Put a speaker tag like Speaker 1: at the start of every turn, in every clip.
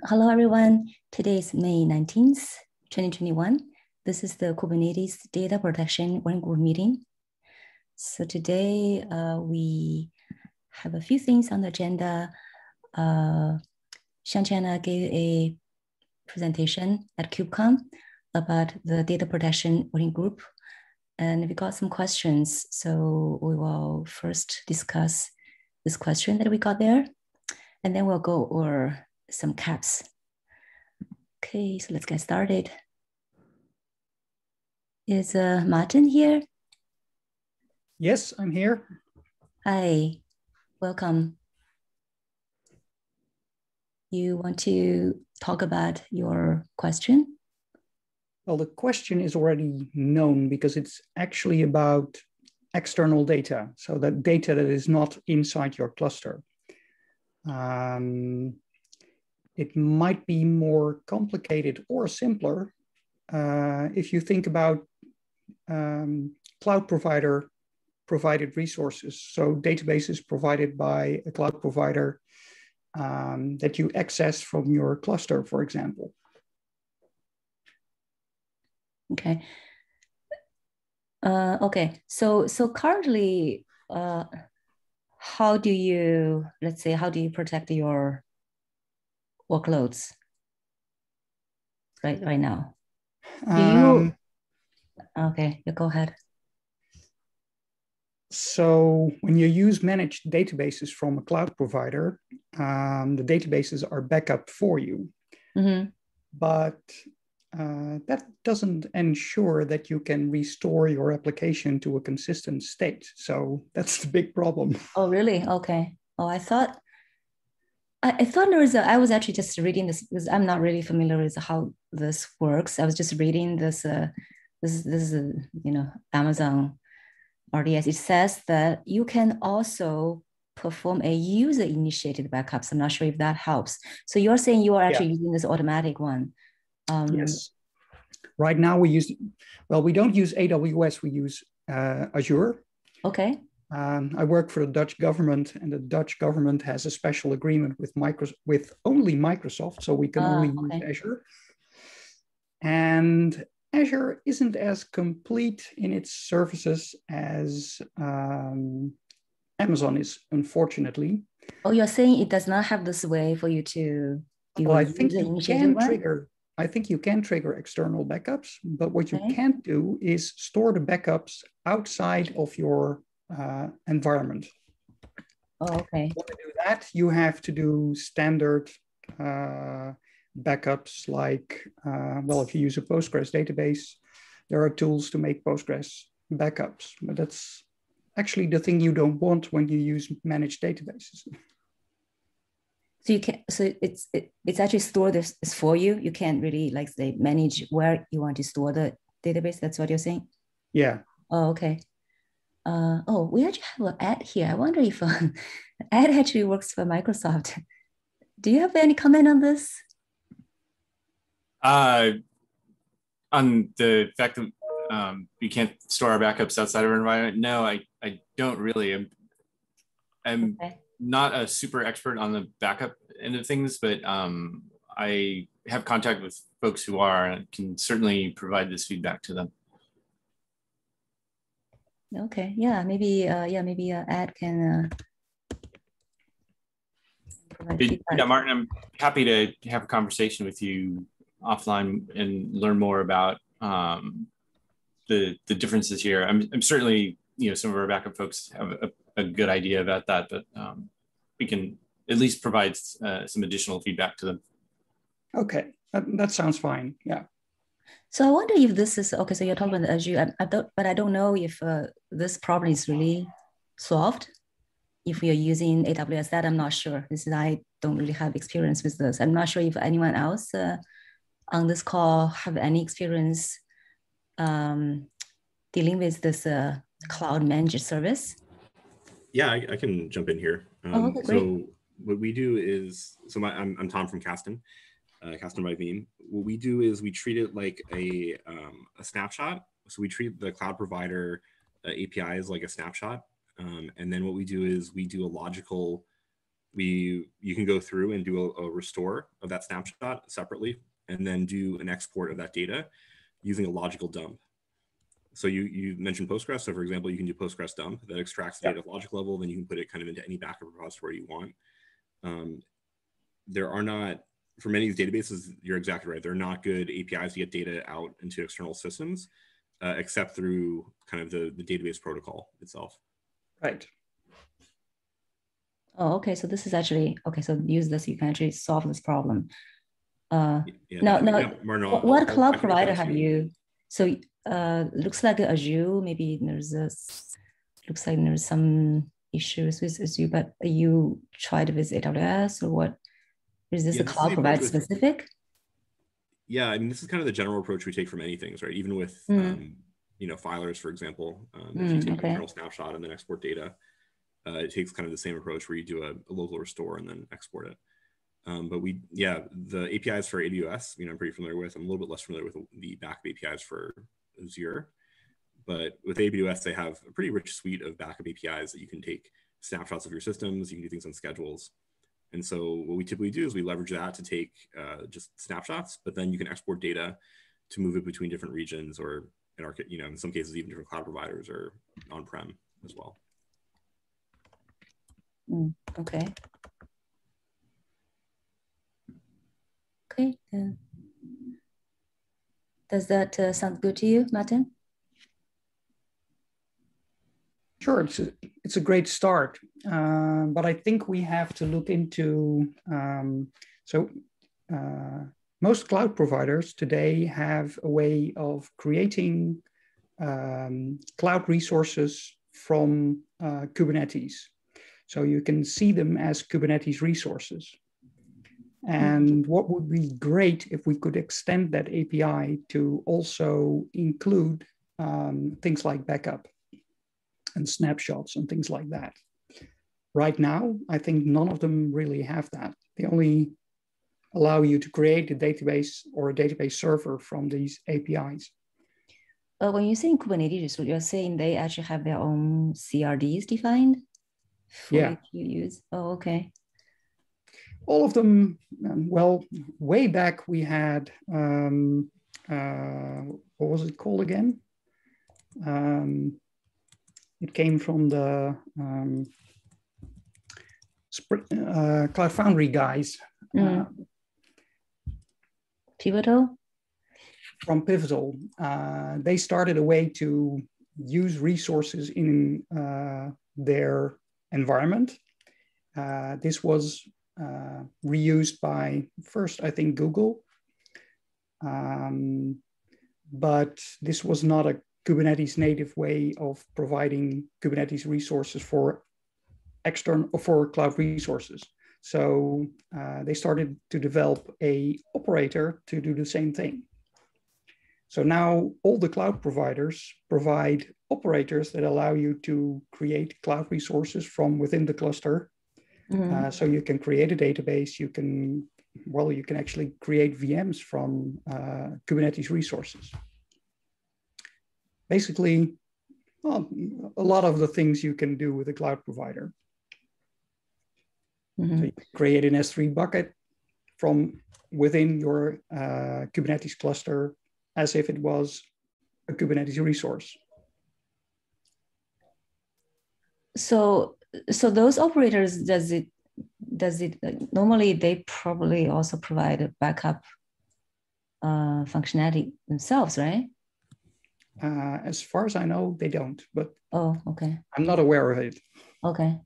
Speaker 1: Hello, everyone. Today is May 19th, 2021. This is the Kubernetes Data Protection Working Group meeting. So today we have a few things on the agenda. Shanchana gave a presentation at KubeCon about the Data Protection Working Group. And we got some questions. So we will first discuss this question that we got there. And then we'll go over some caps. Okay, so let's get started. Is Martin here?
Speaker 2: Yes, I'm here.
Speaker 1: Hi, welcome. You want to talk about your question?
Speaker 2: Well, the question is already known because it's actually about external data. So that data that is not inside your cluster. It might be more complicated or simpler if you think about cloud provider provided resources. So databases provided by a cloud provider that you access from your cluster, for example.
Speaker 1: Okay. Okay. So currently, how do you protect your workloads right now? Okay, you go ahead.
Speaker 2: So when you use managed databases from a cloud provider, the databases are backup for you.
Speaker 1: Mm-hmm.
Speaker 2: But that doesn't ensure that you can restore your application to a consistent state. So that's the big problem.
Speaker 1: Oh, really? Okay. Oh, I thought there was I was actually just reading this because I'm not really familiar with how this works. I was just reading this, this is Amazon RDS. It says that you can also perform a user-initiated backups. I'm not sure if that helps. So you're saying you are actually using this automatic one.
Speaker 2: Yes. Right now we don't use AWS, we use Azure.
Speaker 1: Okay.
Speaker 2: I work for the Dutch government, and the Dutch government has a special agreement with only Microsoft, so we can only use Azure. And Azure isn't as complete in its services as Amazon is, unfortunately.
Speaker 1: Oh, you're saying it does not have this way for you to do
Speaker 2: I think you can trigger external backups, but what you can't do is store the backups outside of your environment.
Speaker 1: Oh, okay.
Speaker 2: To do that, you have to do standard backups like, if you use a Postgres database, there are tools to make Postgres backups, but that's actually the thing you don't want when you use managed databases.
Speaker 1: So you can, so it's actually store this for you. You can't really manage where you want to store the database. That's what you're saying?
Speaker 2: Yeah.
Speaker 1: Oh, okay. We actually have an ad here. I wonder if ad actually works for Microsoft. Do you have any comment on this?
Speaker 3: On the fact that you can't store our backups outside of our environment? No, I don't really. I'm not a super expert on the backup end of things, but I have contact with folks who are and can certainly provide this feedback to them.
Speaker 1: Okay, yeah, maybe Ad can provide feedback.
Speaker 3: Yeah, Martin, I'm happy to have a conversation with you offline and learn more about the differences here. I'm certainly, some of our backup folks have a good idea about that, but we can at least provide some additional feedback to them.
Speaker 2: Okay, that sounds fine. Yeah.
Speaker 1: So I wonder if this is okay. So you're talking about Azure, but I don't know if this problem is really solved. If we are using AWS, that I'm not sure. I don't really have experience with this. I'm not sure if anyone else on this call have any experience dealing with this cloud managed service.
Speaker 4: Yeah, I can jump in here.
Speaker 1: Okay, great.
Speaker 4: So what we do is, I'm Tom from Kasten by Veeam. What we do is we treat it like a snapshot. So we treat the cloud provider API as like a snapshot. And then what we do is we do a logical you can go through and do a restore of that snapshot separately, and then do an export of that data using a logical dump. So you mentioned Postgres. So for example, you can do Postgres dump that extracts the data at logic level, then you can put it kind of into any backup repository you want. There are not, for many of these databases, you're exactly right. They're not good APIs to get data out into external systems, except through kind of the database protocol itself.
Speaker 2: Right.
Speaker 1: Oh, okay. So this is actually, okay. So use this, you can actually solve this problem. Now,
Speaker 4: Martin,
Speaker 1: what cloud provider have you? So looks like Azure, maybe looks like there's some issues with Azure, but you tried with AWS or what? Is this a cloud provider specific?
Speaker 4: Yeah, I mean, this is kind of the general approach we take for many things, right? Even with, filers, for example, if you take an internal snapshot and then export data, it takes kind of the same approach where you do a local restore and then export it. But the APIs for AWS, I'm pretty familiar with. I'm a little bit less familiar with the backup APIs for Azure. But with AWS, they have a pretty rich suite of backup APIs that you can take snapshots of your systems. You can do things on schedules. And so what we typically do is we leverage that to take just snapshots, but then you can export data to move it between different regions, or in some cases, even different cloud providers or on-prem as well.
Speaker 1: Okay. Okay. Does that sound good to you, Martin?
Speaker 2: Sure, it's a great start, but I think we have to look into, most cloud providers today have a way of creating cloud resources from Kubernetes. So you can see them as Kubernetes resources. And what would be great if we could extend that API to also include things like backup and snapshots and things like that. Right now, I think none of them really have that. They only allow you to create a database or a database server from these APIs.
Speaker 1: When you say Kubernetes, you're saying they actually have their own CRDs defined for you to use? Oh, okay.
Speaker 2: All of them, well, way back we had, what was it called again? It came from the Cloud Foundry guys.
Speaker 1: Pivotal?
Speaker 2: From Pivotal. They started a way to use resources in their environment. This was reused by first, I think, Google. But this was not a Kubernetes native way of providing Kubernetes resources for cloud resources. So they started to develop a operator to do the same thing. So now all the cloud providers provide operators that allow you to create cloud resources from within the cluster. So you can create a database, you can actually create VMs from Kubernetes resources. Basically, a lot of the things you can do with a cloud provider. So you create an S3 bucket from within your Kubernetes cluster as if it was a Kubernetes resource.
Speaker 1: So those operators, does it normally they probably also provide a backup functionality themselves, right?
Speaker 2: As far as I know, they don't, but
Speaker 1: okay.
Speaker 2: I'm not aware of it.
Speaker 1: Okay.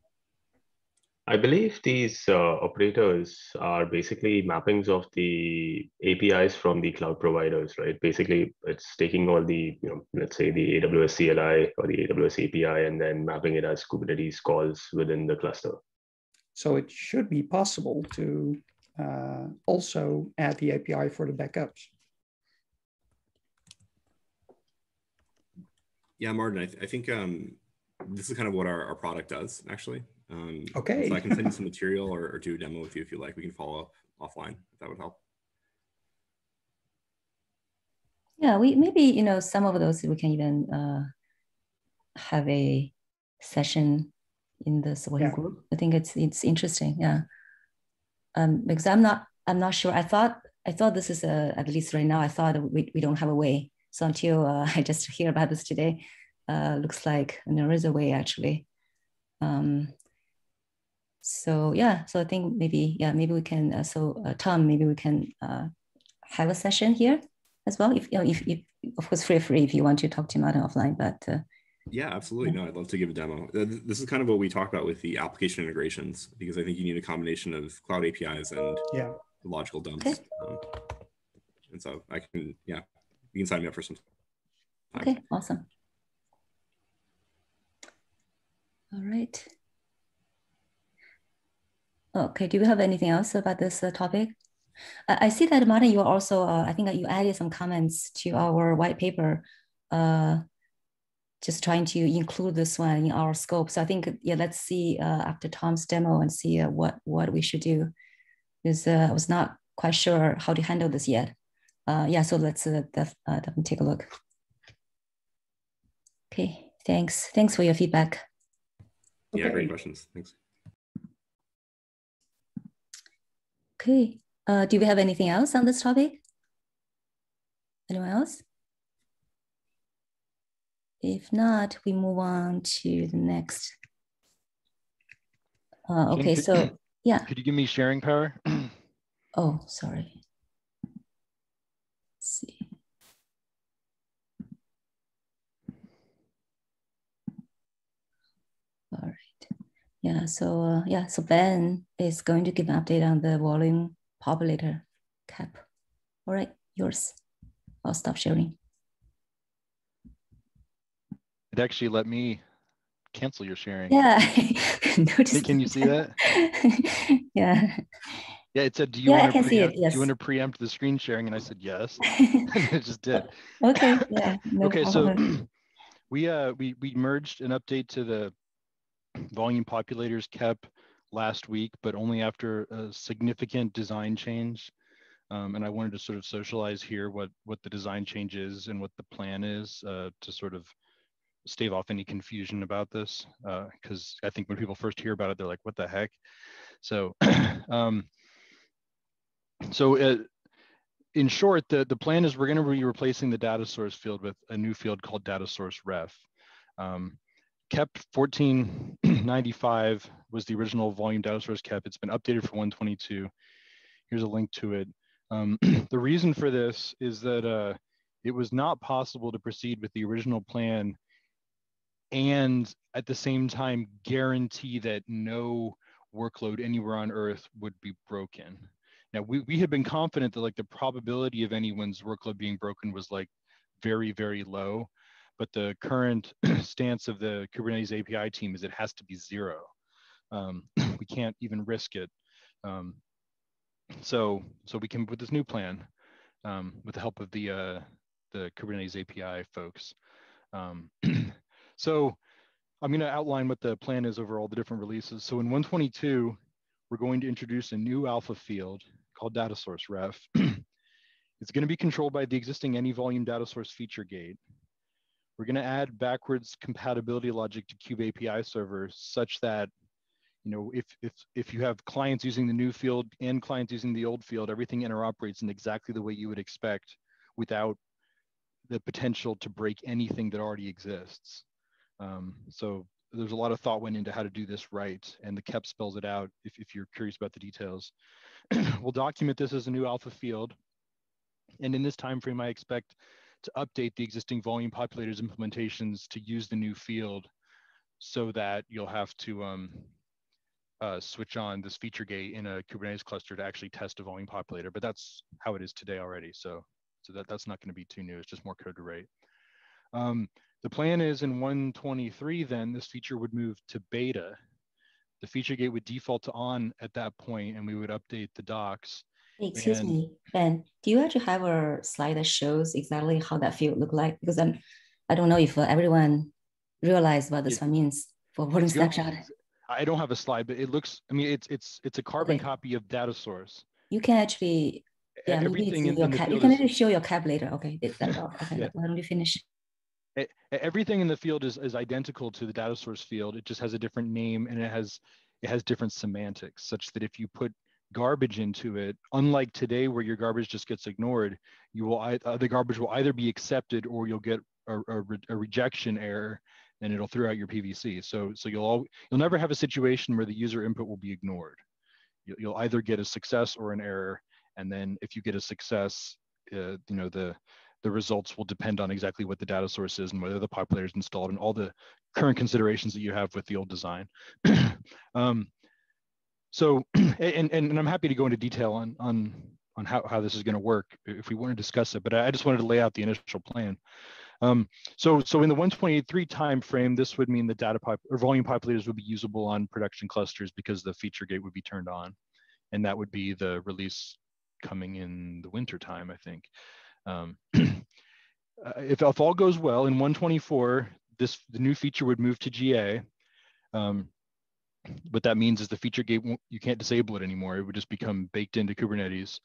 Speaker 5: I believe these operators are basically mappings of the APIs from the cloud providers, right? Basically, it's taking all the, let's say the AWS CLI or the AWS API and then mapping it as Kubernetes calls within the cluster.
Speaker 2: So it should be possible to also add the API for the backups.
Speaker 4: Yeah, Martin, I think this is kind of what our product does, actually.
Speaker 2: Okay.
Speaker 4: So I can send you some material or do a demo with you if you like. We can follow up offline if that would help.
Speaker 1: Yeah, maybe some of those we can even have a session in this working group. I think it's interesting. Yeah. Because I'm not sure. I thought this is at least right now. I thought we don't have a way. So until I just hear about this today, looks like there is a way actually. So yeah, so I think maybe we can. Tom, maybe we can have a session here as well. If of course feel free if you want to talk to Martin offline, but.
Speaker 4: Yeah, absolutely. No, I'd love to give a demo. This is kind of what we talked about with the application integrations, because I think you need a combination of cloud APIs and the logical dumps.
Speaker 1: Okay.
Speaker 4: And so I can, you can sign me up for some time.
Speaker 1: Okay, awesome. All right. Okay, do we have anything else about this topic? I see that, Martin, you are also, I think that you added some comments to our white paper, just trying to include this one in our scope. So I think, let's see after Tom's demo and see what we should do. Because I was not quite sure how to handle this yet. So let's definitely take a look. Okay, thanks. Thanks for your feedback.
Speaker 4: Yeah, great questions. Thanks.
Speaker 1: Okay, do we have anything else on this topic? Anyone else? If not, we move on to the next. Okay, so yeah.
Speaker 6: Could you give me sharing power?
Speaker 1: Oh, sorry. Let's see. All right. Yeah, so so Ben is going to give an update on the volume populator cap. All right, yours. I'll stop sharing.
Speaker 6: It actually let me cancel your sharing.
Speaker 1: Yeah.
Speaker 6: Can you see that?
Speaker 1: Yeah.
Speaker 6: Yeah, it said, do you want to
Speaker 1: preempt, yes.
Speaker 6: Do you want to preempt the screen sharing? And I said yes. And it just did.
Speaker 1: Okay. Yeah. No
Speaker 6: okay,
Speaker 1: problem.
Speaker 6: So we merged an update to the volume populators kept last week, but only after a significant design change. And I wanted to sort of socialize here what the design change is and what the plan is to sort of stave off any confusion about this, because I think when people first hear about it, they're like, what the heck? So, in short, the plan is we're going to be replacing the data source field with a new field called data source ref. KEP 1495 was the original volume data source KEP. It's been updated for 122. Here's a link to it. The reason for this is that it was not possible to proceed with the original plan and at the same time guarantee that no workload anywhere on Earth would be broken. Now, we had been confident that like the probability of anyone's workload being broken was like very, very low, but the current stance of the Kubernetes API team is it has to be 0. We can't even risk it. So we came up with this new plan with the help of the Kubernetes API folks. So I'm going to outline what the plan is over all the different releases. So in 122, we're going to introduce a new alpha field called data source ref. It's going to be controlled by the existing any volume data source feature gate. We're going to add backwards compatibility logic to Kube API servers such that, you know, if you have clients using the new field and clients using the old field, everything interoperates in exactly the way you would expect without the potential to break anything that already exists. So there's a lot of thought went into how to do this right, and the KEP spells it out if you're curious about the details. We'll document this as a new alpha field, and in this time frame, I expect to update the existing volume populators implementations to use the new field so that you'll have to switch on this feature gate in a Kubernetes cluster to actually test a volume populator, but that's how it is today already. So that's not going to be too new. It's just more code to write. The plan is in 123, then this feature would move to beta. The feature gate would default to on at that point, and we would update the docs.
Speaker 1: Excuse me, Ben, do you actually have a slide that shows exactly how that field look like? Because I don't know if everyone realized what this one means for volume snapshot.
Speaker 6: I don't have a slide, but it looks, I mean, it's a carbon copy of data source.
Speaker 1: You can actually,
Speaker 6: everything in the field
Speaker 1: you can actually show your cap later. Okay, okay,
Speaker 6: yeah.
Speaker 1: why don't we finish?
Speaker 6: Everything in the field is identical to the data source field. It just has a different name, and it has different semantics, such that if you put garbage into it, unlike today where your garbage just gets ignored, you will the garbage will either be accepted or you'll get a rejection error, and it'll throw out your PVC. So you'll never have a situation where the user input will be ignored. You'll either get a success or an error, and then if you get a success, you know, the results will depend on exactly what the data source is and whether the populator is installed and all the current considerations that you have with the old design. So, and I'm happy to go into detail on how this is going to work if we want to discuss it, but I just wanted to lay out the initial plan. So in the 128.3 timeframe, this would mean the volume populators would be usable on production clusters because the feature gate would be turned on, and that would be the release coming in the winter time, I think. If all goes well in 124, the new feature would move to GA. What that means is the feature gate, you can't disable it anymore. It would just become baked into Kubernetes.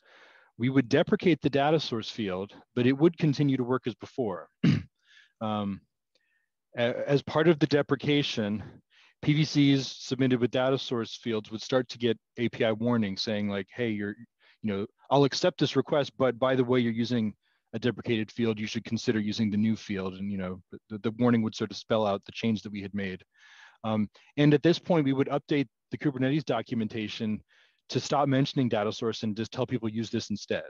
Speaker 6: We would deprecate the data source field, but it would continue to work as before. As part of the deprecation, PVCs submitted with data source fields would start to get API warnings saying like, hey, I'll accept this request, but by the way, you're using a deprecated field, you should consider using the new field. And the warning would sort of spell out the change that we had made. And at this point, we would update the Kubernetes documentation to stop mentioning data source and just tell people use this instead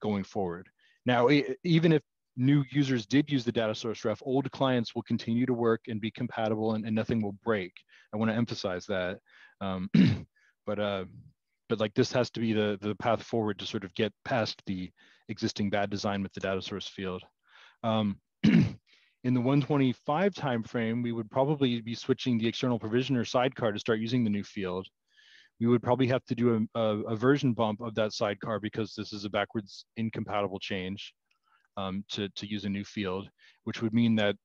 Speaker 6: going forward. Now, even if new users did use the data source ref, old clients will continue to work and be compatible and nothing will break. I want to emphasize that. But like this has to be the path forward to sort of get past the existing bad design with the data source field. In the 125 timeframe, we would probably be switching the external provisioner sidecar to start using the new field. We would probably have to do a version bump of that sidecar because this is a backwards incompatible change to use a new field, which would mean that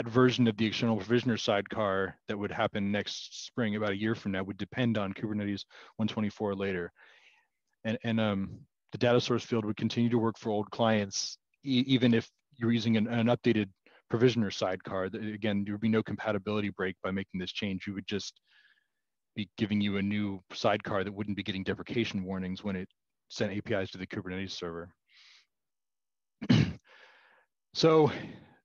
Speaker 6: version of the external provisioner sidecar that would happen next spring, about a year from now, would depend on Kubernetes 124 later. And the data source field would continue to work for old clients, even if you're using an updated provisioner sidecar. Again, there would be no compatibility break by making this change. You would just be giving you a new sidecar that wouldn't be getting deprecation warnings when it sent APIs to the Kubernetes server. So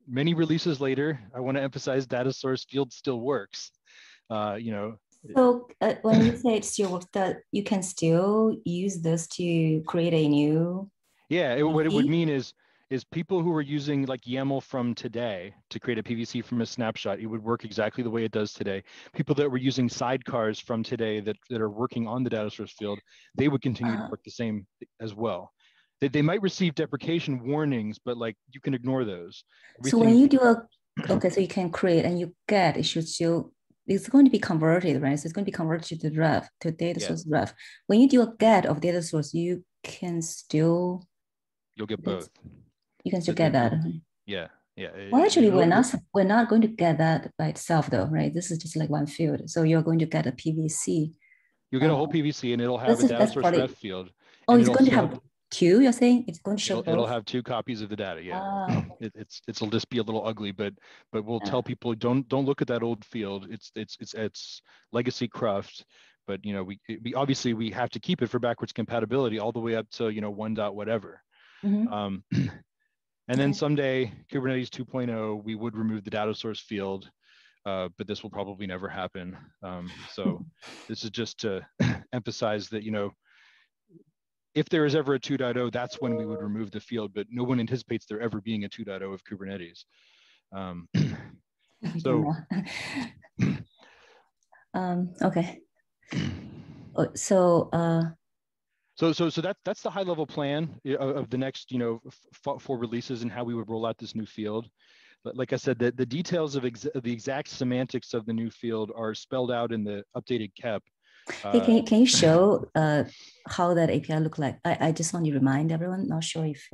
Speaker 6: many releases later, I want to emphasize data source field still works.
Speaker 1: So when you say it still works, that you can still use this to create a new.
Speaker 6: Yeah, what it would mean is people who are using like YAML from today to create a PVC from a snapshot, it would work exactly the way it does today. People that were using sidecars from today that are working on the data source field, they would continue to work the same as well. They might receive deprecation warnings, but like you can ignore those.
Speaker 1: So when you do okay, so you can create and you get, it should still, it's going to be converted, right? So it's going to be converted to the ref, to data source ref. When you do a get of data source, you can still.
Speaker 6: You'll get both.
Speaker 1: You can still get that.
Speaker 6: Yeah.
Speaker 1: Well, actually, we're not going to get that by itself, though, right? This is just like one field. So you're going to get a PVC.
Speaker 6: You'll get a whole PVC, and it'll have a data source ref field.
Speaker 1: Oh, it's going to have two. You're saying it's going to show both?
Speaker 6: It'll have two copies of the data. Yeah. It'll just be a little ugly, but we'll tell people don't look at that old field. It's legacy cruft. But we obviously we have to keep it for backwards compatibility all the way up to 1. Whatever. And then someday, Kubernetes 2.0, we would remove the data source field, but this will probably never happen. So this is just to emphasize that, if there is ever a 2.0, that's when we would remove the field, but no one anticipates there ever being a 2.0 of Kubernetes.
Speaker 1: Okay. So
Speaker 6: that's the high level plan of the next 4 releases and how we would roll out this new field. But like I said, the details of the exact semantics of the new field are spelled out in the updated KEP.
Speaker 1: Hey, can you show how that API look like? I just want to remind everyone. Not sure if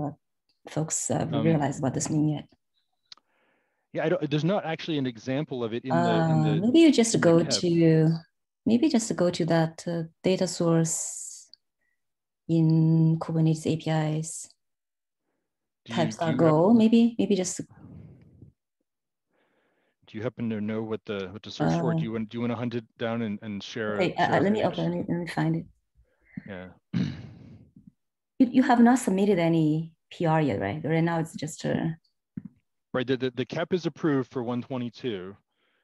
Speaker 1: folks realize what this means yet.
Speaker 6: Yeah, there's not actually an example of it in the.
Speaker 1: Maybe you just go to that data source in Kubernetes APIs. Types are go. Maybe just.
Speaker 6: Do you happen to know what to search for? Do you want to hunt it down and share?
Speaker 1: Okay,
Speaker 6: share
Speaker 1: let me find it.
Speaker 6: Yeah.
Speaker 1: You have not submitted any PR yet, right? Right now it's just
Speaker 6: right. The CAP is approved for 122.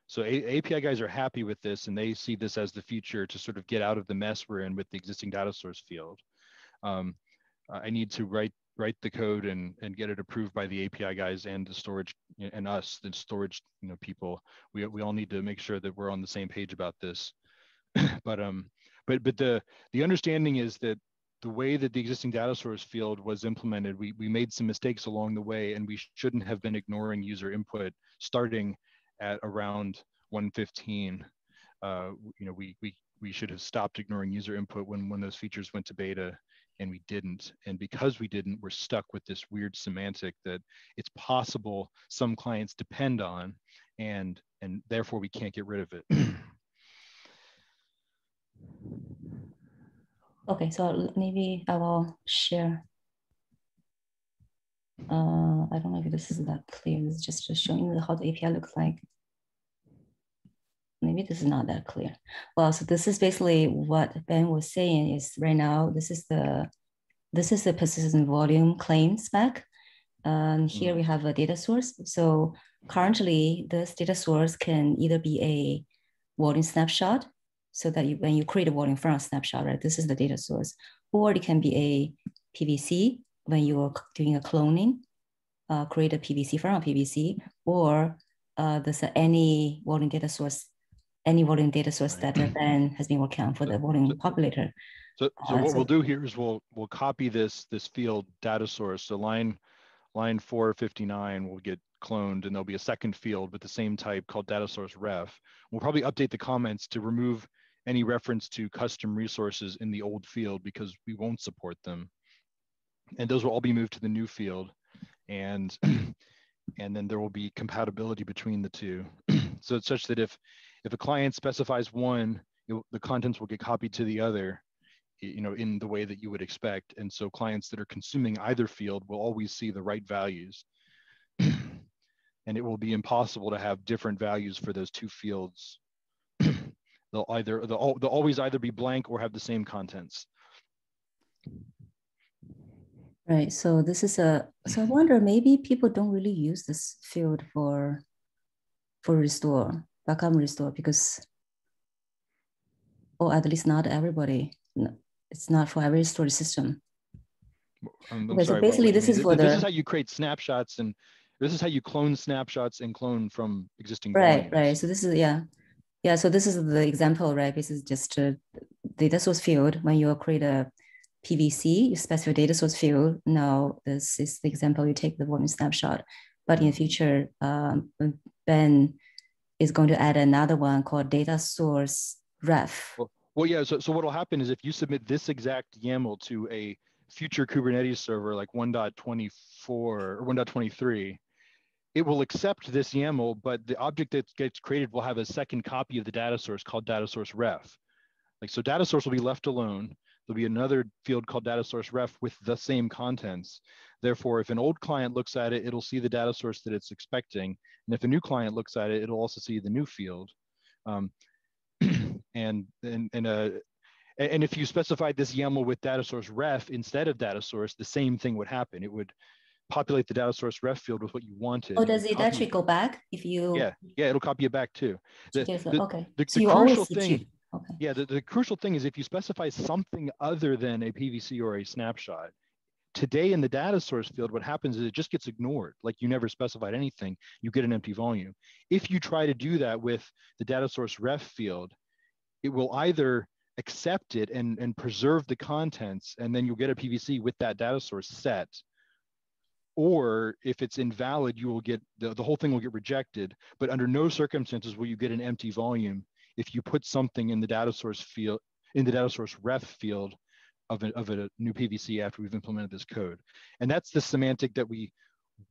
Speaker 6: So API guys are happy with this, and they see this as the future to sort of get out of the mess we're in with the existing data source field. I need to write the code and get it approved by the API guys and the storage and us, the storage people. We all need to make sure that we're on the same page about this. but the understanding is that the way that the existing data source field was implemented, we made some mistakes along the way, and we shouldn't have been ignoring user input starting at around 115. We should have stopped ignoring user input when those features went to beta, and we didn't. And because we didn't, we're stuck with this weird semantic that it's possible some clients depend on, and therefore we can't get rid of it.
Speaker 1: Okay, so maybe I will share. I don't know if this is that clear. It's just showing you how the API looks like. Maybe this is not that clear. Well, so this is basically what Ben was saying is right now, this is the persistent volume claim spec. Here we have a data source. So currently this data source can either be a volume snapshot, so that when you create a volume from a snapshot, right, this is the data source, or it can be a PVC when you are doing a cloning, create a PVC from a PVC, or there's any volume data source that Ben has been working on for the volume populator.
Speaker 6: So what we'll do here is we'll copy this field data source. So line 459 will get cloned, and there'll be a second field with the same type called data source ref. We'll probably update the comments to remove any reference to custom resources in the old field because we won't support them. And those will all be moved to the new field. And then there will be compatibility between the two. So it's such that if a client specifies one, the contents will get copied to the other, in the way that you would expect. And so clients that are consuming either field will always see the right values. And it will be impossible to have different values for those two fields. They'll always either be blank or have the same contents.
Speaker 1: Right. So this is so I wonder, maybe people don't really use this field for restore, backup restore, because, or at least not everybody. No, it's not for every storage system.
Speaker 6: I'm
Speaker 1: okay,
Speaker 6: sorry,
Speaker 1: so basically this is for
Speaker 6: this is how you create snapshots, and this is how you clone snapshots and clone from existing volumes.
Speaker 1: Right. So this is, yeah. So this is the example, right? This is just a data source field. When you create a PVC, you specify data source field. Now this is the example, you take the volume snapshot. But in the future, Ben is going to add another one called data source ref.
Speaker 6: Well, yeah, so what will happen is if you submit this exact YAML to a future Kubernetes server like 1.24 or 1.23, it will accept this YAML, but the object that gets created will have a second copy of the data source called data source ref. So data source will be left alone. There'll be another field called data source ref with the same contents. Therefore, if an old client looks at it, it'll see the data source that it's expecting. And if a new client looks at it, it'll also see the new field. And if you specified this YAML with data source ref instead of data source, the same thing would happen. It would populate the data source ref field with what you wanted.
Speaker 1: Oh, does it actually go back if you?
Speaker 6: Yeah, it'll copy it back too.
Speaker 1: Okay.
Speaker 6: The
Speaker 1: you
Speaker 6: crucial thing.
Speaker 1: Okay.
Speaker 6: Yeah, the crucial thing is if you specify something other than a PVC or a snapshot, today in the data source field, what happens is it just gets ignored. Like you never specified anything, you get an empty volume. If you try to do that with the data source ref field, it will either accept it and preserve the contents, and then you'll get a PVC with that data source set. Or if it's invalid, you will get the whole thing will get rejected. But under no circumstances will you get an empty volume if you put something in the data source field, in the data source ref field of a new PVC after we've implemented this code. And that's the semantic that we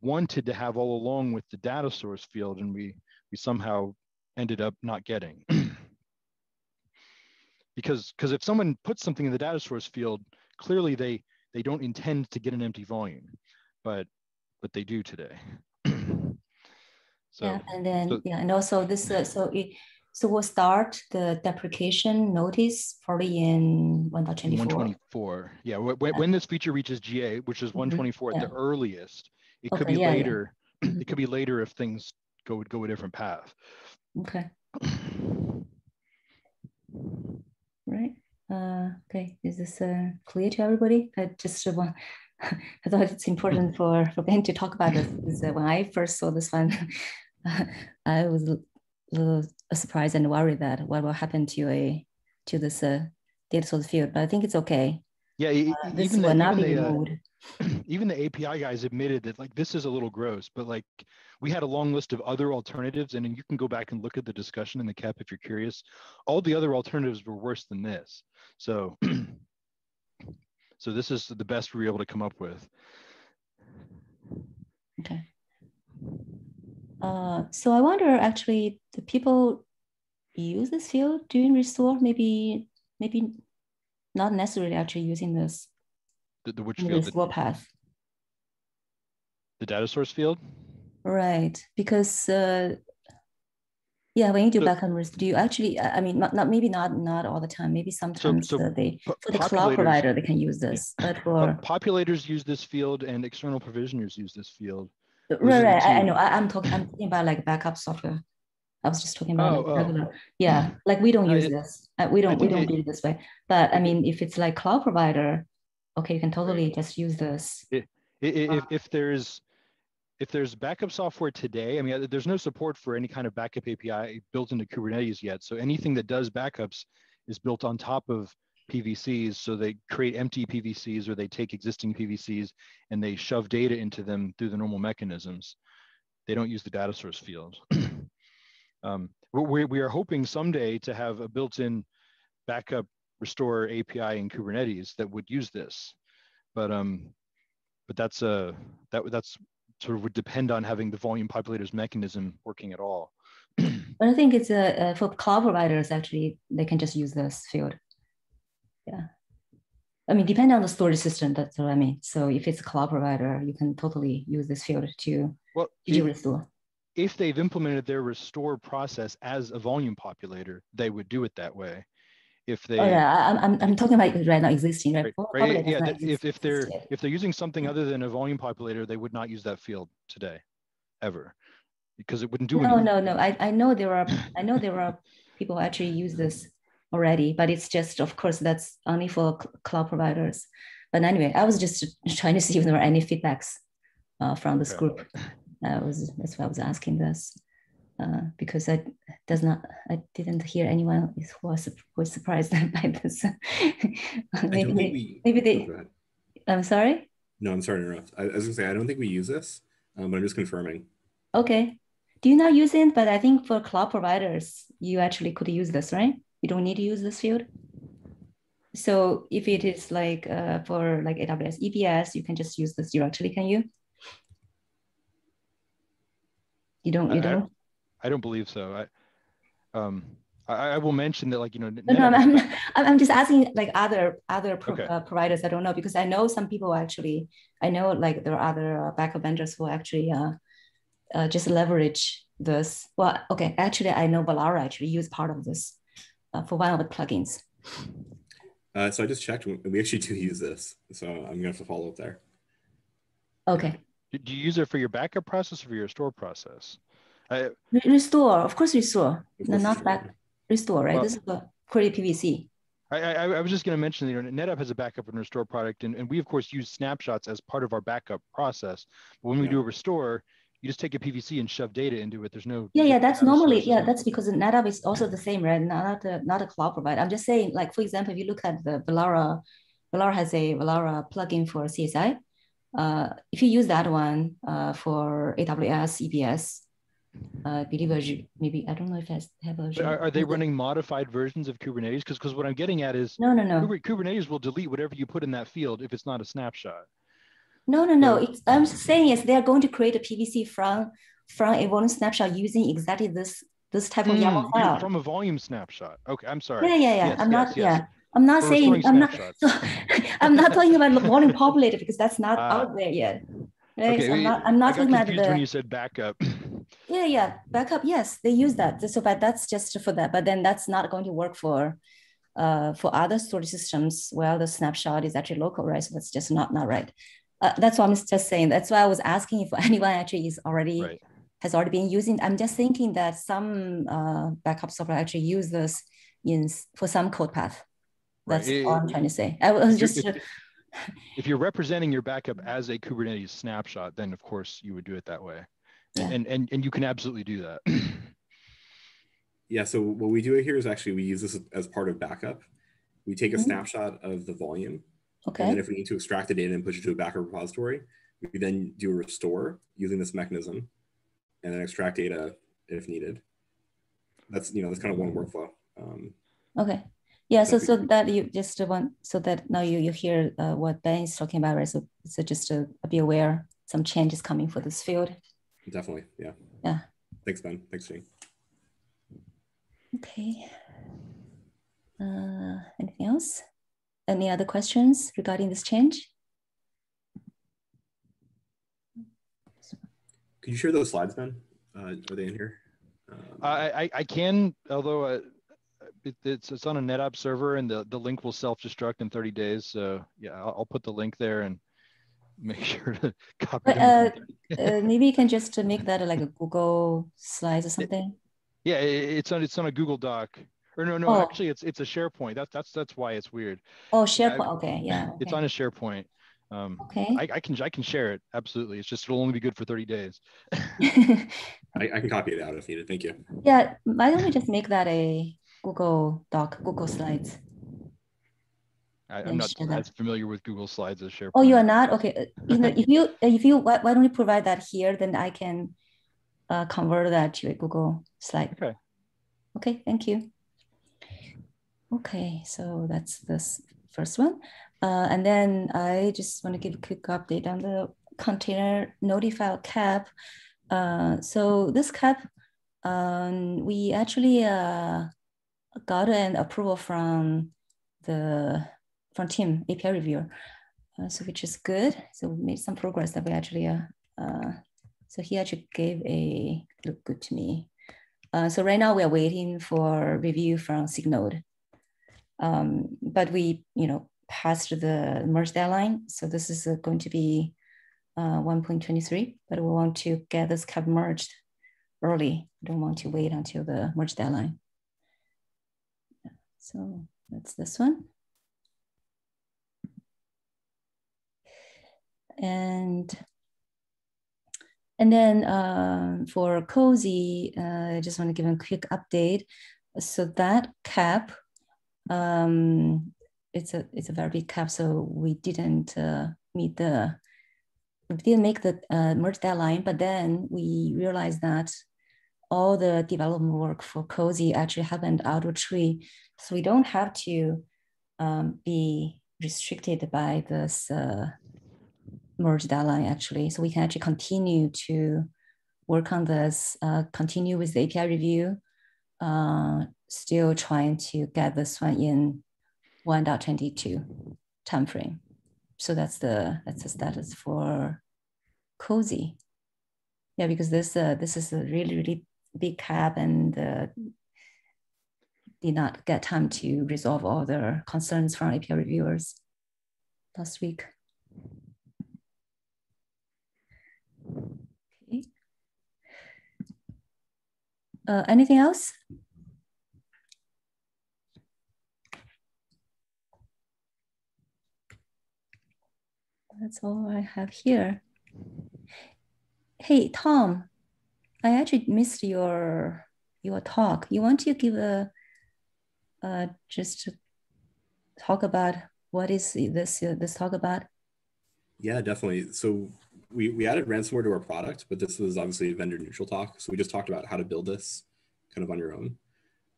Speaker 6: wanted to have all along with the data source field, and we somehow ended up not getting. Because if someone puts something in the data source field, clearly they don't intend to get an empty volume, but they do today. So
Speaker 1: yeah, and then and also this so we'll start the deprecation notice probably in 1.24.
Speaker 6: 124. Yeah, when this feature reaches GA, which is 124 at the earliest, it could be later. It could be later if things go a different path.
Speaker 1: Okay. Right. Okay. Is this clear to everybody? I just want. I thought it's important for Ben to talk about this. Because, when I first saw this one, I was a little surprised and worried that what will happen to this data source field. But I think it's okay.
Speaker 6: Yeah,
Speaker 1: this will not be removed.
Speaker 6: Even the API guys admitted that like this is a little gross, but like we had a long list of other alternatives, and you can go back and look at the discussion in the CAP if you're curious. All the other alternatives were worse than this. So, so this is the best we were able to come up with.
Speaker 1: Okay. So I wonder, actually, do people use this field during restore? Maybe not necessarily actually using this.
Speaker 6: The which field?
Speaker 1: Restore path.
Speaker 6: The data source field?
Speaker 1: Right, because when you do backup restore, do you actually? I mean, not all the time. Maybe sometimes for the cloud provider they can use this, but for
Speaker 6: populators use this field and external provisioners use this field.
Speaker 1: Right. I know. I'm talking about like backup software. I was just talking about regular. Yeah, like we don't use this. We don't do it this way. But I mean, if it's like cloud provider, okay, you can totally just use this.
Speaker 6: If there's backup software today, I mean, there's no support for any kind of backup API built into Kubernetes yet. So anything that does backups is built on top of PVCs. So they create empty PVCs or they take existing PVCs and they shove data into them through the normal mechanisms. They don't use the data source field. We are hoping someday to have a built-in backup restore API in Kubernetes that would use this, but that's sort of would depend on having the volume populators mechanism working at all.
Speaker 1: But I think it's for cloud providers, actually, they can just use this field. Yeah. I mean, depending on the storage system, that's what I mean. So if it's a cloud provider, you can totally use this field to restore.
Speaker 6: If they've implemented their restore process as a volume populator, they would do it that way. If they,
Speaker 1: I'm talking about right now existing, right?
Speaker 6: Yeah, if they're using something other than a volume populator, they would not use that field today, ever, because it wouldn't do anything.
Speaker 1: No. I know there are people who actually use this already, but it's just, of course, that's only for cloud providers. But anyway, I was just trying to see if there were any feedbacks from this group. That's why I was asking this. Because I didn't hear anyone who was surprised by this. maybe they. I'm sorry.
Speaker 4: No, I'm sorry to interrupt. I was gonna say I don't think we use this, but I'm just confirming.
Speaker 1: Okay. Do you not use it? But I think for cloud providers, you actually could use this, right? You don't need to use this field. So if it is like for like AWS EBS, you can just use this directly. Can you? You don't.
Speaker 6: I don't believe so. I will mention that, like, you know.
Speaker 1: No, I'm just asking like other providers. I don't know, because I know some people actually. I know like there are other backup vendors who actually just leverage this. Well, okay, actually I know Valara actually use part of this for one of the plugins.
Speaker 4: So I just checked. We actually do use this, so I'm gonna have to follow up there.
Speaker 1: Okay.
Speaker 6: Do you use it for your backup process or for your restore process?
Speaker 1: Restore, of course, restore. No, not back. Restore, right? Well, this is the query PVC.
Speaker 6: I was just going to mention, you know, NetApp has a backup and restore product, and we of course use snapshots as part of our backup process. But when we do a restore, you just take a PVC and shove data into it. There's no.
Speaker 1: Yeah, that's normally that's because NetApp is also the same, right? Not a cloud provider. I'm just saying, like, for example, if you look at the Valara has a Valara plugin for CSI. If you use that one for AWS EBS. I believe maybe I don't know if I have a.
Speaker 6: Are they running modified versions of Kubernetes? Because what I'm getting at is
Speaker 1: no.
Speaker 6: Kubernetes will delete whatever you put in that field if it's not a snapshot.
Speaker 1: No. I'm saying is they are going to create a PVC from a volume snapshot using exactly this type of YAML file.
Speaker 6: From a volume snapshot. Okay, I'm sorry.
Speaker 1: Yeah. I'm not saying I'm not talking about volume populated because that's not out there yet. Right?
Speaker 6: Okay,
Speaker 1: so I'm not talking about
Speaker 6: when you said backup.
Speaker 1: Yeah, backup. Yes, they use that. So, but that's just for that. But then that's not going to work for other storage systems. Well, the snapshot is actually local, right? So that's just not right. That's what I'm just saying. That's why I was asking if anyone actually is already
Speaker 6: Right.
Speaker 1: has already been using. I'm just thinking that some backup software actually use this for some code path. That's
Speaker 6: Right.
Speaker 1: all I'm trying to say. I was just.
Speaker 6: If you're representing your backup as a Kubernetes snapshot, then of course you would do it that way.
Speaker 1: Yeah.
Speaker 6: And you can absolutely do that.
Speaker 4: Yeah, so what we do here is actually we use this as part of backup. We take a snapshot of the volume.
Speaker 1: Okay.
Speaker 4: And then if we need to extract the data and push it to a backup repository, we then do a restore using this mechanism and then extract data if needed. That's, that's kind of one workflow.
Speaker 1: Okay. Yeah, so that you just want, so that now you hear what Ben is talking about, right? So just to be aware, some changes coming for this field.
Speaker 4: Definitely, yeah.
Speaker 1: Yeah.
Speaker 4: Thanks, Ben. Thanks, Xing.
Speaker 1: Okay. Anything else? Any other questions regarding this change?
Speaker 4: Could you share those slides, Ben? Are they in here?
Speaker 6: I can, although it's on a NetApp server, and the link will self-destruct in 30 days. So yeah, I'll put the link there and make sure to copy them.
Speaker 1: Maybe you can just make that like a Google Slides or something.
Speaker 6: It's on a Google Doc. Or no, actually it's a SharePoint. That's why it's weird.
Speaker 1: Oh, SharePoint. Okay, yeah.
Speaker 6: It's on a SharePoint.
Speaker 1: Okay.
Speaker 6: I can share it. Absolutely. It's just it'll only be good for 30 days.
Speaker 4: I can copy it out if needed. Thank you.
Speaker 1: Yeah, why don't we just make that a Google Doc, Google Slides?
Speaker 6: I'm not as familiar with Google Slides as SharePoint.
Speaker 1: Oh, you are not? Okay. If you why don't you provide that here? Then I can convert that to a Google slide.
Speaker 6: Okay.
Speaker 1: Okay, thank you. Okay, so that's this first one. And then I just want to give a quick update on the container notify cap. So this cap, we actually got an approval from team API reviewer, so which is good. So we made some progress that we actually, so he actually gave a look good to me. So right now we are waiting for review from Signode. But we, passed the merge deadline. So this is going to be 1.23, but we want to get this cap merged early. We don't want to wait until the merge deadline. So that's this one. And then for Cozy, I just want to give a quick update. So that cap, it's a very big cap. So we didn't make the merge deadline, but then we realized that all the development work for Cozy actually happened out of tree. So we don't have to be restricted by this merge deadline actually. So we can actually continue to work on this, continue with the API review, still trying to get this one in 1.22 timeframe. So that's the status for Cozy. Yeah, because this is a really big cap and did not get time to resolve all the concerns from API reviewers last week. Okay. Anything else? That's all I have here. Hey, Tom, I actually missed your talk. You want to give just talk about what is this talk about?
Speaker 4: Yeah, definitely. So we added ransomware to our product, but this was obviously a vendor neutral talk. So we just talked about how to build this kind of on your own.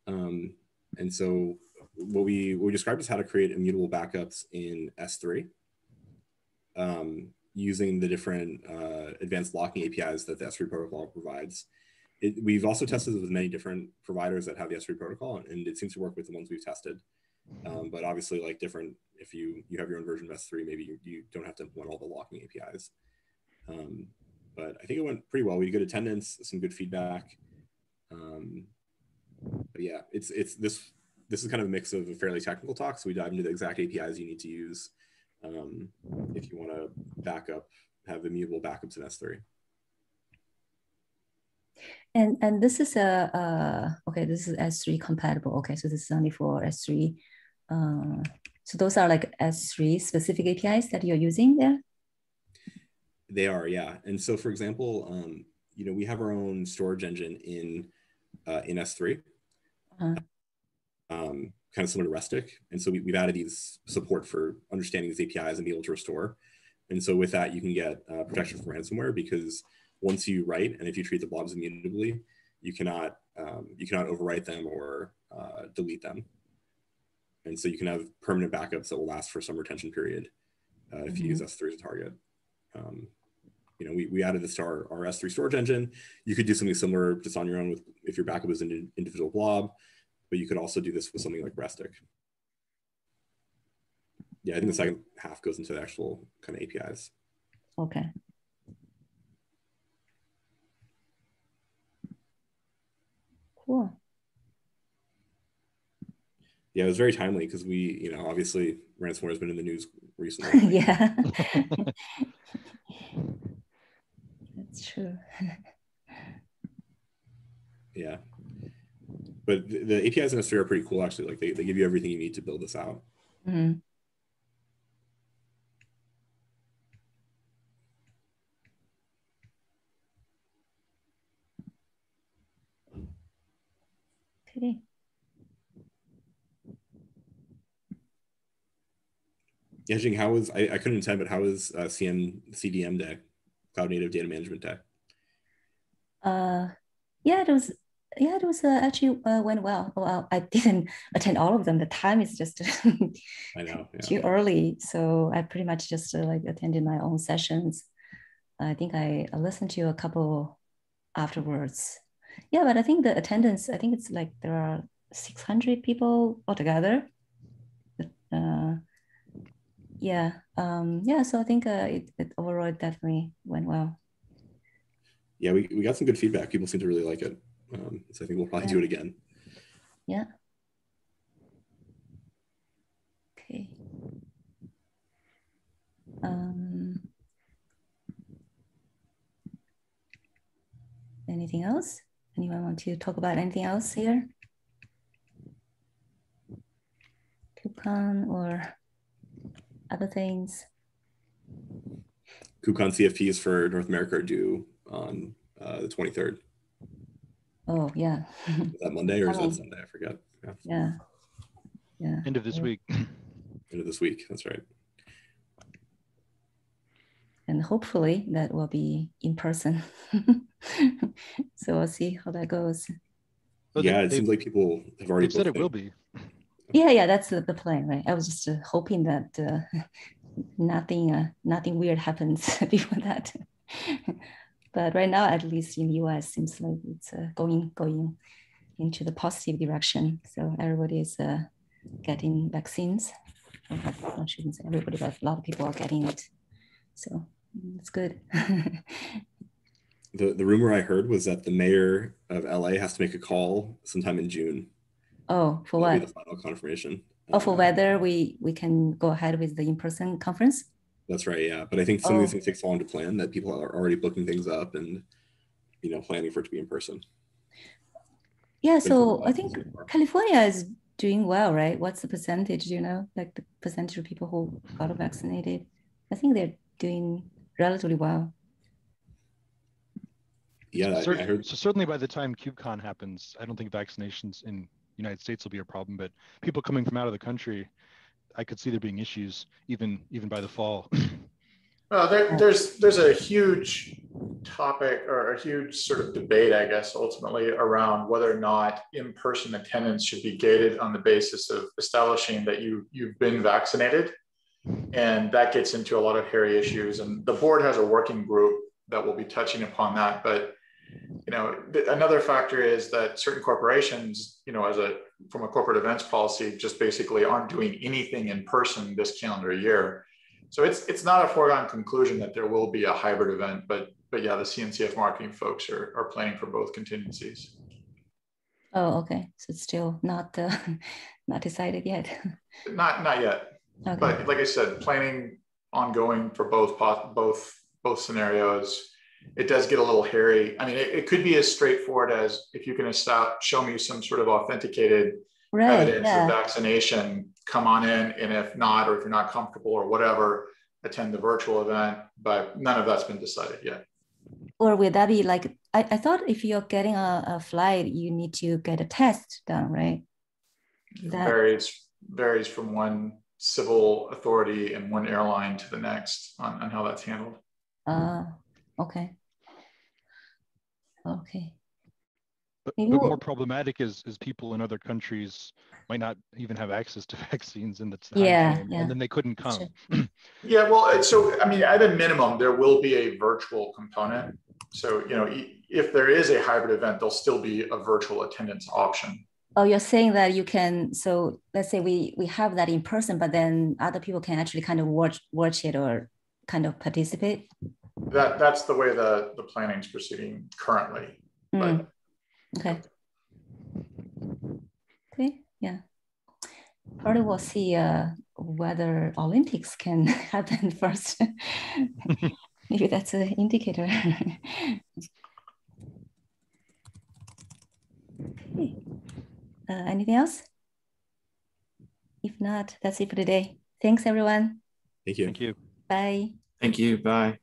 Speaker 4: And so what we described is how to create immutable backups in S3 using the different advanced locking APIs that the S3 protocol provides. We've also tested it with many different providers that have the S3 protocol, and it seems to work with the ones we've tested. But obviously, like different, if you have your own version of S3, maybe you don't have to implement all the locking APIs. but I think it went pretty well. We had good attendance, some good feedback. But yeah, this is kind of a mix of a fairly technical talk. So we dive into the exact APIs you need to use if you want to have immutable backups in S3.
Speaker 1: And this is okay, this is S3 compatible. Okay, so this is only for S3. So those are like S3 specific APIs that you're using there?
Speaker 4: They are, yeah. And so for example, we have our own storage engine in S3, kind of similar to Restic. And so we've added these support for understanding these APIs and be able to restore. And so with that, you can get protection from ransomware, because once you write, and if you treat the blobs immutably, you cannot overwrite them or delete them. And so you can have permanent backups that will last for some retention period if you use S3 as a target. We added this to our S3 storage engine. You could do something similar just on your own if your backup is an individual blob, but you could also do this with something like Restic. Yeah, I think the second half goes into the actual kind of APIs.
Speaker 1: Okay. Cool.
Speaker 4: Yeah, it was very timely because we, obviously ransomware has been in the news recently.
Speaker 1: Yeah. That's true.
Speaker 4: Yeah. But the APIs in S3 are pretty cool, actually. Like they give you everything you need to build this out.
Speaker 1: Mm-hmm. Okay.
Speaker 4: Yeah, Xing, how was, I couldn't attend, but how was CDM Day, Cloud Native Data Management Day?
Speaker 1: Yeah, it was actually went well. Well, I didn't attend all of them. The time is just
Speaker 4: I know, yeah.
Speaker 1: too early. So I pretty much just like attended my own sessions. I think I listened to a couple afterwards. Yeah, but I think the attendance, I think it's like there are 600 people altogether. Yeah, so I think it overall definitely went well.
Speaker 4: Yeah, we got some good feedback. People seem to really like it. So I think we'll probably do it again.
Speaker 1: Yeah. Okay. Anything else? Anyone want to talk about anything else here? KubeCon or other things?
Speaker 4: KubeCon CFPs for North America are due on the 23rd.
Speaker 1: Oh, yeah.
Speaker 4: Is that Monday or is that Sunday? I forget.
Speaker 1: Yeah.
Speaker 6: End of this week.
Speaker 4: End of this week, that's right.
Speaker 1: And hopefully that will be in person. So we'll see how that goes.
Speaker 4: Well, yeah, it seems like people have already
Speaker 6: said it will be.
Speaker 1: Yeah, that's the plan, right? I was just hoping that nothing weird happens before that. But right now, at least in the US, seems like it's going into the positive direction. So everybody is getting vaccines. I shouldn't say everybody, but a lot of people are getting it. So it's good.
Speaker 4: The rumor I heard was that the mayor of LA has to make a call sometime in June.
Speaker 1: Oh, for what?
Speaker 4: Be the final confirmation.
Speaker 1: Oh, for whether we can go ahead with the in-person conference?
Speaker 4: That's right, yeah. But I think some of these things take so long to plan that people are already booking things up and planning for it to be in person.
Speaker 1: Yeah, so I think California is doing well, right? What's the percentage, like the percentage of people who got vaccinated? I think they're doing relatively well.
Speaker 4: Yeah, I heard.
Speaker 6: So certainly by the time KubeCon happens, I don't think vaccinations in the United States will be a problem, but people coming from out of the country, I could see there being issues even by the fall.
Speaker 7: Well, there's a huge topic or a huge sort of debate, I guess, ultimately around whether or not in-person attendance should be gated on the basis of establishing that you've been vaccinated. And that gets into a lot of hairy issues. And the board has a working group that will be touching upon that. But another factor is that certain corporations, from a corporate events policy, just basically aren't doing anything in person this calendar year. So it's not a foregone conclusion that there will be a hybrid event, but yeah, the CNCF marketing folks are planning for both contingencies.
Speaker 1: Oh, okay. So it's still not not decided yet.
Speaker 7: Not yet. Okay. But like I said, planning ongoing for both scenarios. It does get a little hairy. I mean, it could be as straightforward as if you can show me some sort of authenticated evidence of vaccination, come on in, and if not, or if you're not comfortable or whatever, attend the virtual event. But none of that's been decided yet.
Speaker 1: Or will that be like, I thought if you're getting a flight, you need to get a test done, right?
Speaker 7: That varies from one civil authority and one airline to the next on how that's handled.
Speaker 1: Okay. Okay.
Speaker 6: But more problematic is people in other countries might not even have access to vaccines in the time frame, and then they couldn't come.
Speaker 7: Yeah, well, so I mean, at a minimum, there will be a virtual component. So, you know, if there is a hybrid event, there'll still be a virtual attendance option.
Speaker 1: Oh, you're saying that you can, so let's say we have that in person, but then other people can actually kind of watch it or kind of participate?
Speaker 7: That's the way the planning is proceeding currently. But,
Speaker 1: okay. Okay, yeah. Probably we'll see whether Olympics can happen first. Maybe that's an indicator. Okay. Anything else? If not, that's it for today. Thanks, everyone.
Speaker 4: Thank you.
Speaker 6: Thank you.
Speaker 1: Bye.
Speaker 3: Thank you. Bye.